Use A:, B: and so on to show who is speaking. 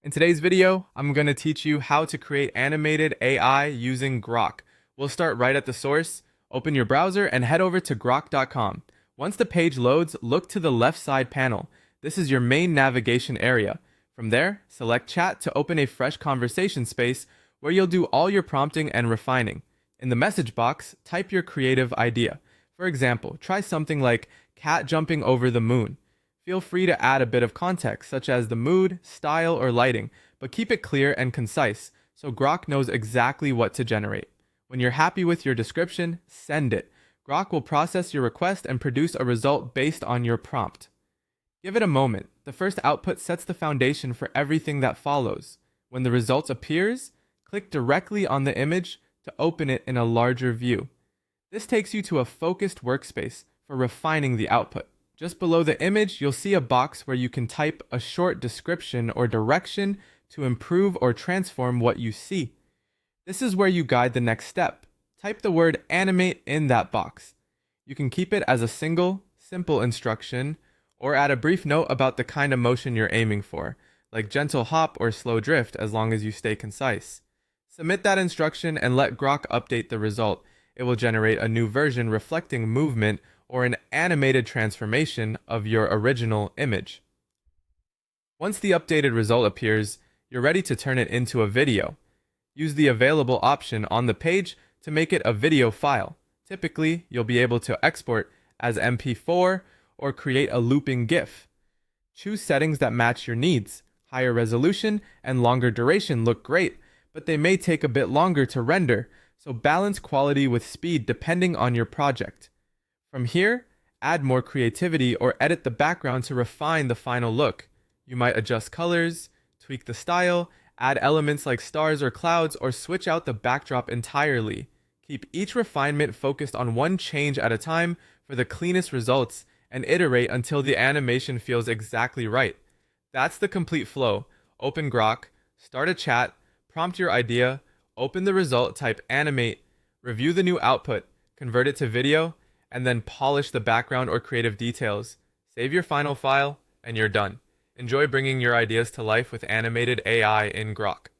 A: In today's video, I'm going to teach you how to create animated AI using Grok. We'll start right at the source. Open your browser and head over to grok.com. Once the page loads, look to the left side panel. This is your main navigation area. From there, select Chat to open a fresh conversation space where you'll do all your prompting and refining. In the message box, type your creative idea. For example, try something like cat jumping over the moon. Feel free to add a bit of context, such as the mood, style, or lighting, but keep it clear and concise so Grok knows exactly what to generate. When you're happy with your description, send it. Grok will process your request and produce a result based on your prompt. Give it a moment. The first output sets the foundation for everything that follows. When the result appears, click directly on the image to open it in a larger view. This takes you to a focused workspace for refining the output. Just below the image, you'll see a box where you can type a short description or direction to improve or transform what you see. This is where you guide the next step. Type the word animate in that box. You can keep it as a simple instruction, or add a brief note about the kind of motion you're aiming for, like gentle hop or slow drift, as long as you stay concise. Submit that instruction and let Grok update the result. It will generate a new version reflecting movement or an animated transformation of your original image. Once the updated result appears, you're ready to turn it into a video. Use the available option on the page to make it a video file. Typically, you'll be able to export as MP4 or create a looping GIF. Choose settings that match your needs. Higher resolution and longer duration look great, but they may take a bit longer to render, so balance quality with speed depending on your project. From here, add more creativity or edit the background to refine the final look. You might adjust colors, tweak the style, add elements like stars or clouds, or switch out the backdrop entirely. Keep each refinement focused on one change at a time for the cleanest results, and iterate until the animation feels exactly right. That's the complete flow. Open Grok, start a chat, prompt your idea, open the result, type animate, review the new output, convert it to video, and then polish the background or creative details. Save your final file, and you're done. Enjoy bringing your ideas to life with animated AI in Grok.